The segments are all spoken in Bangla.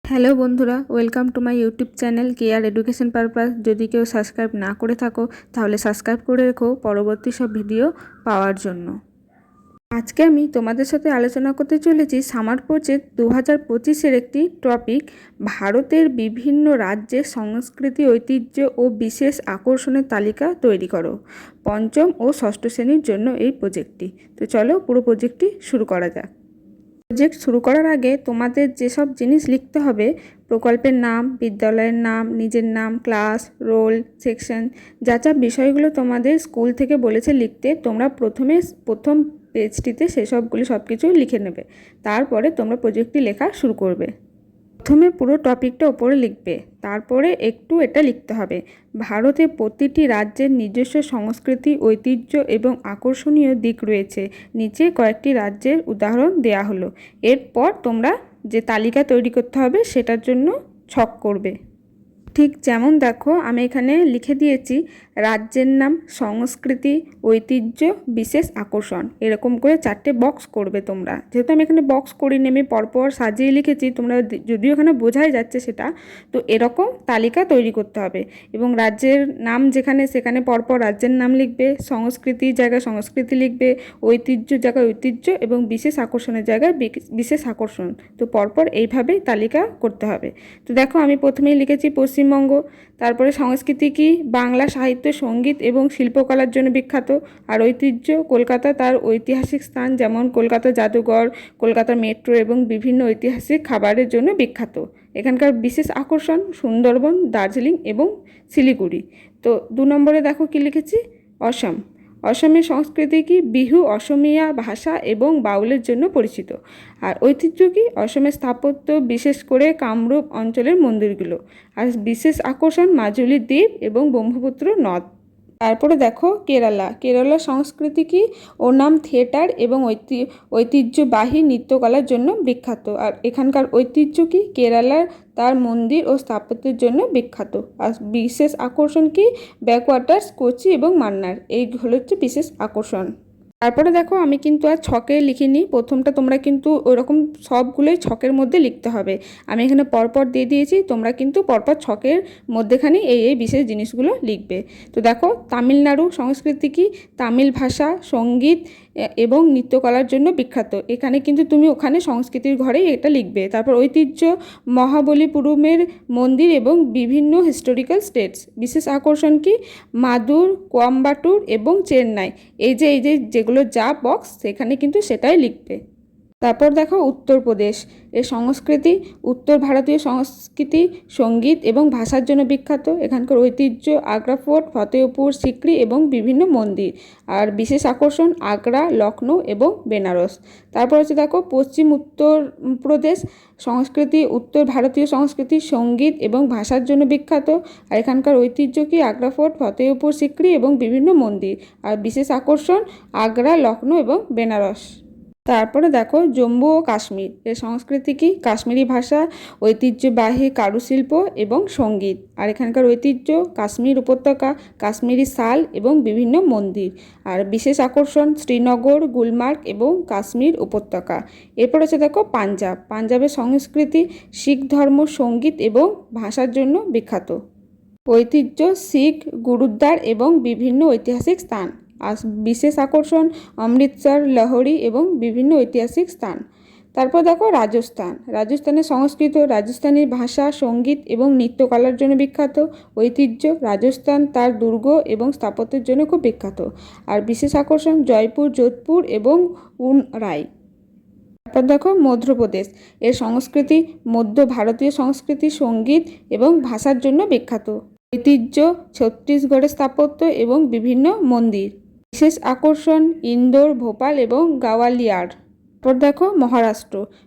হ্যালো বন্ধুরা, welcome to my YouTube channel care education purpose. যদি কেউ সাবস্ক্রাইব না করে থাকো তাহলে সাবস্ক্রাইব করে রেখো পরবর্তী সব ভিডিও পাওয়ার জন্য। আজকে আমি তোমাদের সাথে আলোচনা করতে চলেছি সামার প্রজেক্ট 2025-এর একটি টপিক, ভারতের বিভিন্ন রাজ্যের সংস্কৃতি, ঐতিহ্য ও বিশেষ আকর্ষণের তালিকা তৈরি করো। পঞ্চম ও ষষ্ঠ শ্রেণীর জন্য এই প্রজেক্টটি। তো চলো পুরো প্রজেক্টটি শুরু করা যাক। প্রজেক্ট শুরু করার আগে তোমাদের যেসব জিনিস লিখতে হবে: প্রকল্পের নাম, বিদ্যালয়ের নাম, নিজের নাম, ক্লাস, রোল, সেকশন, যা যা বিষয়গুলো তোমাদের স্কুল থেকে বলেছে লিখতে, তোমরা প্রথম পেজটিতে সেসবগুলি সব কিছু লিখে নেবে। তারপরে তোমরা প্রজেক্টটি লেখা শুরু করবে। প্রথমে পুরো টপিকটা ওপরে লিখবে, তারপরে একটু এটা লিখতে হবে: ভারতে প্রতিটি রাজ্যের নিজস্ব সংস্কৃতি, ঐতিহ্য এবং আকর্ষণীয় দিক রয়েছে। নিচে কয়েকটি রাজ্যের উদাহরণ দেয়া হলো। এরপর তোমরা যে তালিকা তৈরি করতে হবে সেটার জন্য ছক করবে। ঠিক যেমন দেখো, আমি এখানে লিখে দিয়েছি রাজ্যের নাম, সংস্কৃতি, ঐতিহ্য, বিশেষ আকর্ষণ, এরকম করে 4টে বক্স করবে তোমরা। যেহেতু আমি এখানে বক্স করিনি, আমি পরপর সাজিয়ে লিখেছি, তোমরা যদিও এখানে বোঝাই যাচ্ছে সেটা, তো এরকম তালিকা তৈরি করতে হবে। এবং রাজ্যের নাম যেখানে সেখানে পরপর রাজ্যের নাম লিখবে, সংস্কৃতির জায়গায় সংস্কৃতি লিখবে, ঐতিহ্য জায়গায় ঐতিহ্য এবং বিশেষ আকর্ষণের জায়গায় বিশেষ আকর্ষণ। তো পরপর এইভাবেই তালিকা করতে হবে। তো দেখো, আমি প্রথমেই লিখেছি পশ্চিমবঙ্গ। তারপরে সংস্কৃতি কি? বাংলা সাহিত্য, সঙ্গীত এবং শিল্পকলার জন্য বিখ্যাত। আর ঐতিহ্য, কলকাতা তার ঐতিহাসিক স্থান, যেমন কলকাতা জাদুঘর, কলকাতা মেট্রো এবং বিভিন্ন ঐতিহাসিক খাবারের জন্য বিখ্যাত। এখানকার বিশেষ আকর্ষণ সুন্দরবন, দার্জিলিং এবং শিলিগুড়ি। তো 2 নম্বরে দেখো কি লিখেছি, অসম। অসমের সংস্কৃতি কি? বিহু, অসমীয়া ভাষা এবং বাউলের জন্য পরিচিত। আর ঐতিহ্য কি? অসমের স্থাপত্য, বিশেষ করে কামরূপ অঞ্চলের মন্দিরগুলো। আর বিশেষ আকর্ষণ মাজুলি দ্বীপ এবং ব্রহ্মপুত্র নদ। তারপরে দেখো কেরালার সংস্কৃতি কি? ওনাম থিয়েটার এবং ঐতিহ্যবাহী নৃত্যকলার জন্য বিখ্যাত। আর এখানকার ঐতিহ্য কি? কেরালার তার মন্দির ও স্থাপত্যের জন্য বিখ্যাত। আর বিশেষ আকর্ষণ কি? ব্যাকওয়াটার্স, কোচি এবং মান্নার, এই হচ্ছে বিশেষ আকর্ষণ। তারপরে দেখো, আমি কিন্তু আর ছকে লিখিনি, প্রথমটা তোমরা কিন্তু ওরকম সবগুলোই ছকের মধ্যে লিখতে হবে। আমি এখানে পরপর দিয়ে দিয়েছি, তোমরা কিন্তু পরপর ছকের মধ্যেখানে এই বিশেষ জিনিসগুলো লিখবে। তো দেখো, তামিলনাড়ু সংস্কৃতি কি? তামিল ভাষা, সঙ্গীত এবং নৃত্যকলার জন্য বিখ্যাত। এখানে কিন্তু তুমি ওখানে সংস্কৃতির ঘরেই এটা লিখবে। তারপর ঐতিহ্য, মহাবলীপুরমের মন্দির এবং বিভিন্ন হিস্টোরিক্যাল স্টেটস। বিশেষ আকর্ষণ কি? মাদুর, কোয়াম্বাটুর এবং চেন্নাই। এই যে যেগুলো যা বক্স, সেখানে কিন্তু সেটাই লিখবে। তারপর দেখো উত্তরপ্রদেশ, এর সংস্কৃতি, উত্তর ভারতীয় সংস্কৃতি, সঙ্গীত এবং ভাষার জন্য বিখ্যাত। এখানকার ঐতিহ্য, আগ্রা ফোর্ট, ফতেহপুর সিক্রি এবং বিভিন্ন মন্দির। আর বিশেষ আকর্ষণ আগ্রা, লখনৌ এবং বেনারস। তারপর হচ্ছে দেখো পশ্চিম উত্তরপ্রদেশ, সংস্কৃতি, উত্তর ভারতীয় সংস্কৃতি, সঙ্গীত এবং ভাষার জন্য বিখ্যাত। আর এখানকার ঐতিহ্য কি? আগ্রা ফোর্ট, ফতেহপুর সিক্রি এবং বিভিন্ন মন্দির। আর বিশেষ আকর্ষণ আগ্রা, লখনৌ এবং বেনারস। তারপরে দেখো জম্মু ও কাশ্মীর, এর সংস্কৃতি কি? কাশ্মীরি ভাষা, ঐতিহ্যবাহী কারুশিল্প এবং সঙ্গীত। আর এখানকার ঐতিহ্য কাশ্মীর উপত্যকা, কাশ্মীরি শাল এবং বিভিন্ন মন্দির। আর বিশেষ আকর্ষণ শ্রীনগর, গুলমার্গ এবং কাশ্মীর উপত্যকা। এরপর হচ্ছে দেখো পাঞ্জাবের সংস্কৃতি, শিখ ধর্ম, সঙ্গীত এবং ভাষার জন্য বিখ্যাত। ঐতিহ্য শিখ গুরুদ্বার এবং বিভিন্ন ঐতিহাসিক স্থান। আর বিশেষ আকর্ষণ অমৃতসর, লাহোরি এবং বিভিন্ন ঐতিহাসিক স্থান। তারপর দেখো রাজস্থানের সংস্কৃত, রাজস্থানী ভাষা, সঙ্গীত এবং নৃত্যকলার জন্য বিখ্যাত। ঐতিহ্য রাজস্থান তার দুর্গ এবং স্থাপত্যের জন্য খুব বিখ্যাত। আর বিশেষ আকর্ষণ জয়পুর, যোধপুর এবং উনরাই। তারপর দেখো মধ্যপ্রদেশ, এর সংস্কৃতি মধ্য ভারতীয় সংস্কৃতি, সঙ্গীত এবং ভাষার জন্য বিখ্যাত। ঐতিহ্য ছত্তিশগড়ের স্থাপত্য এবং বিভিন্ন মন্দির। বিশেষ আকর্ষণ ইন্দোর, ভোপাল এবং গাওয়ালিয়ার। তারপর দেখো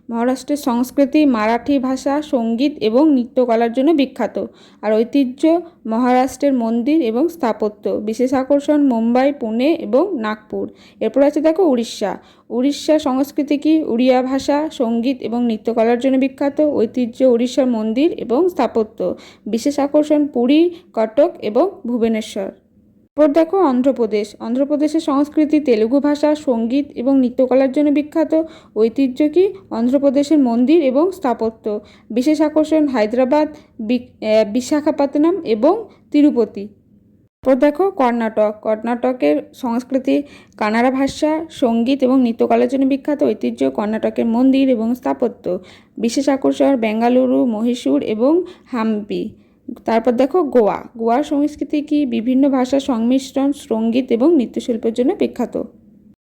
মহারাষ্ট্রের সংস্কৃতি মারাঠি ভাষা, সঙ্গীত এবং নৃত্যকলার জন্য বিখ্যাত। আর ঐতিহ্য মহারাষ্ট্রের মন্দির এবং স্থাপত্য। বিশেষ আকর্ষণ মুম্বাই, পুনে এবং নাগপুর। এরপর আছে দেখো উড়িষ্যা সংস্কৃতি কি? উড়িয়া ভাষা, সঙ্গীত এবং নৃত্যকলার জন্য বিখ্যাত। ঐতিহ্য উড়িষ্যার মন্দির এবং স্থাপত্য। বিশেষ আকর্ষণ পুরী, কটক এবং ভুবনেশ্বর। এরপর দেখো অন্ধ্রপ্রদেশ। অন্ধ্রপ্রদেশের সংস্কৃতি তেলুগু ভাষা, সঙ্গীত এবং নৃত্যকলার জন্য বিখ্যাত। ঐতিহ্য কি? অন্ধ্রপ্রদেশের মন্দির এবং স্থাপত্য। বিশেষ আকর্ষণ হায়দ্রাবাদ, বিশাখাপত্তনম এবং তিরুপতি। এরপর দেখো কর্ণাটক। কর্ণাটকের সংস্কৃতি কানাড়া ভাষা, সঙ্গীত এবং নৃত্যকলার জন্য বিখ্যাত। ঐতিহ্য কর্ণাটকের মন্দির এবং স্থাপত্য। বিশেষ আকর্ষণ বেঙ্গালুরু, মহীশূর এবং হাম্পি। তারপর দেখো গোয়া। গোয়ার সংস্কৃতি কি? বিভিন্ন ভাষার সংমিশ্রণ, সঙ্গীত এবং নৃত্যশিল্পের জন্য বিখ্যাত।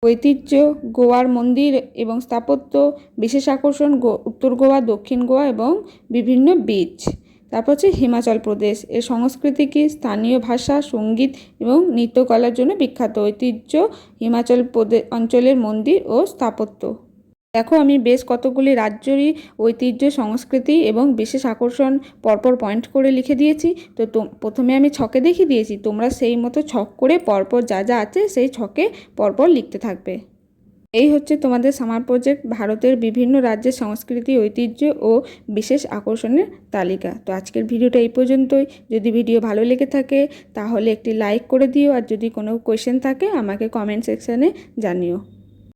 ঐতিহ্য গোয়ার মন্দির এবং স্থাপত্য। বিশেষ আকর্ষণ উত্তর গোয়া, দক্ষিণ গোয়া এবং বিভিন্ন বিচ। তারপর হচ্ছে হিমাচল প্রদেশ। এর সংস্কৃতি কি? স্থানীয় ভাষা, সঙ্গীত এবং নৃত্যকলার জন্য বিখ্যাত। ঐতিহ্য হিমাচল প্রদেশ অঞ্চলের মন্দির ও স্থাপত্য। দেখো আমি বেশ কতগুলি রাজ্যেরই ঐতিহ্য, সংস্কৃতি এবং বিশেষ আকর্ষণ পরপর পয়েন্ট করে লিখে দিয়েছি। তো প্রথমে আমি ছকে দেখিয়ে দিয়েছি, তোমরা সেই মতো ছক করে পরপর যা যা আছে সেই ছকে পরপর লিখতে থাকবে। এই হচ্ছে তোমাদের সামার প্রজেক্ট, ভারতের বিভিন্ন রাজ্যের সংস্কৃতি, ঐতিহ্য ও বিশেষ আকর্ষণের তালিকা। তো আজকের ভিডিওটা এই পর্যন্তই। যদি ভিডিও ভালো লেগে থাকে তাহলে একটি লাইক করে দিও, আর যদি কোনো কোয়েশ্চেন থাকে আমাকে কমেন্ট সেকশানে জানিও।